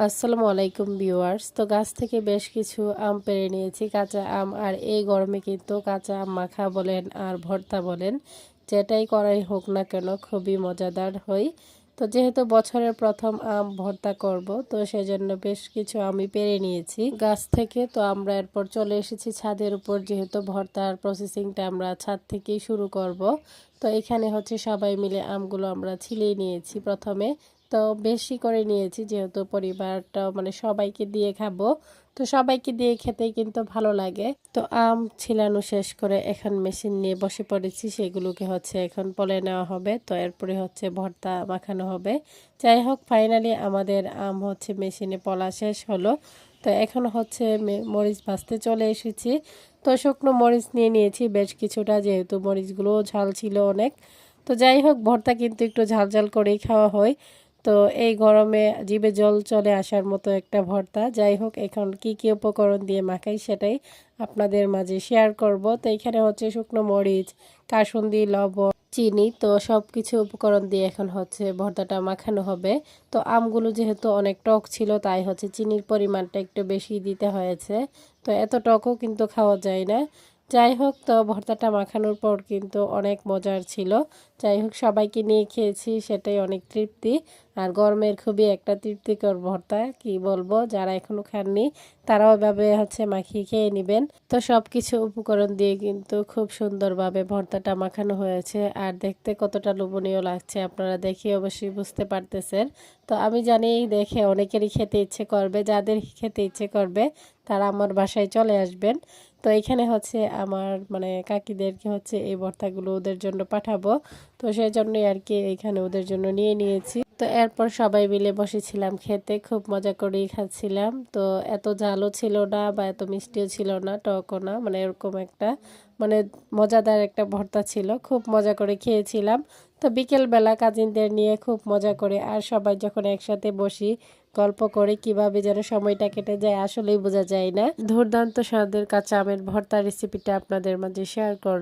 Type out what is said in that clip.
আসসালামু আলাইকুম ভিউয়ার্স। তো গাছ থেকে বেশ কিছু আম পেড়ে নিয়েছি, কাঁচা আম। আর এই গরমে কিন্তু কাঁচা আম মাখা বলেন আর ভর্তা বলেন, যেটাই করাই হোক না কেন খুবই মজাদার হয়। তো যেহেতু বছরের প্রথম আম ভর্তা করব, তো সেজন্য বেশ কিছু আমি পেড়ে নিয়েছি গাছ থেকে। তো আমরা এরপর চলে এসেছি ছাদের উপর, যেহেতু ভর্তার প্রসেসিংটা আমরা ছাদ থেকেই শুরু করব। তো এখানে হচ্ছে সবাই মিলে আমগুলো আমরা ছিলিয়ে নিয়েছি প্রথমে। তো বেশি করে নিয়েছি যেহেতু পরিবারটা মানে সবাইকে দিয়ে খাবো। তো সবাইকে দিয়ে খেতেই কিন্তু ভালো লাগে। তো আম ছিলানো শেষ করে এখন মেশিন নিয়ে বসে পড়েছি, সেগুলোকে হচ্ছে এখন পলে নেওয়া হবে। তো এরপরে হচ্ছে ভর্তা মাখানো হবে। যাই হোক, ফাইনালি আমাদের আম হচ্ছে মেশিনে পলা শেষ হলো। তো এখন হচ্ছে মরিচ ভাজতে চলে এসেছি। তো শুকনো মরিচ নিয়ে নিয়েছি বেশ কিছুটা, যেহেতু মরিচগুলোও ঝাল ছিল অনেক। তো যাই হোক, ভর্তা কিন্তু একটু ঝাল ঝাল করেই খাওয়া হয়। তো এই গরমে জিভে জল চলে আসার মতো একটা ভর্তা। যাই হোক, এখন কি কি উপকরণ দিয়ে মাখাই সেটাই আপনাদের মাঝে শেয়ার করব। তো এখানে হচ্ছে শুকনো মরিচ, কাসুন্দি, লবণ, চিনি, তো সব কিছু উপকরণ দিয়ে এখন হচ্ছে ভর্তাটা মাখানো হবে। তো আমগুলো যেহেতু অনেক টক ছিল, তাই হচ্ছে চিনির পরিমাণটা একটু বেশি দিতে হয়েছে। তো এত টকও কিন্তু খাওয়া যায় না। যাই হোক, তো ভর্তাটা মাখানোর পর কিন্তু অনেক মজার ছিল। যাই হোক, সবাইকে নিয়ে খেয়েছি, সেটাই অনেক তৃপ্তি। আর গরমের খুবই একটা তৃপ্তিকর ভর্তা, কি বলবো, যারা এখনো খাননি তারাও এভাবে হচ্ছে মাখিয়ে খেয়ে নেবেন। তো সব কিছু উপকরণ দিয়ে কিন্তু খুব সুন্দরভাবে ভর্তাটা মাখানো হয়েছে। আর দেখতে কতটা লোভনীয় লাগছে আপনারা দেখে অবশ্যই বুঝতে পারতেছেন। তো আমি জানি দেখে অনেকেরই খেতে ইচ্ছে করবে, যাদের খেতে ইচ্ছে করবে তারা আমার বাসায় চলে আসবেন। তো এখানে হচ্ছে আমার মানে কাকিদেরকে হচ্ছে এই ভর্তাগুলো ওদের জন্য পাঠাবো। তো সেই জন্যই আর কি এখানে ওদের জন্য নিয়ে নিয়েছি। তো এরপর সবাই মিলে বসেছিলাম খেতে, খুব মজা করেই খাচ্ছিলাম। তো এত ঝালও ছিল না বা এত মিষ্টিও ছিল না, টকও না, মানে এরকম একটা মানে মজাদার একটা ভর্তা ছিল। খুব মজা করে খেয়েছিলাম। তো বিকেলবেলা কাজিনদের নিয়ে খুব মজা করে আর সবাই যখন একসাথে বসি গল্প করে কিভাবে যেন সময়টা কেটে যায় আসলেই বোঝা যায় না। দুর্দান্ত স্বাদের কাঁচা আমের ভর্তা রেসিপিটা আপনাদের মাঝে শেয়ার করলাম।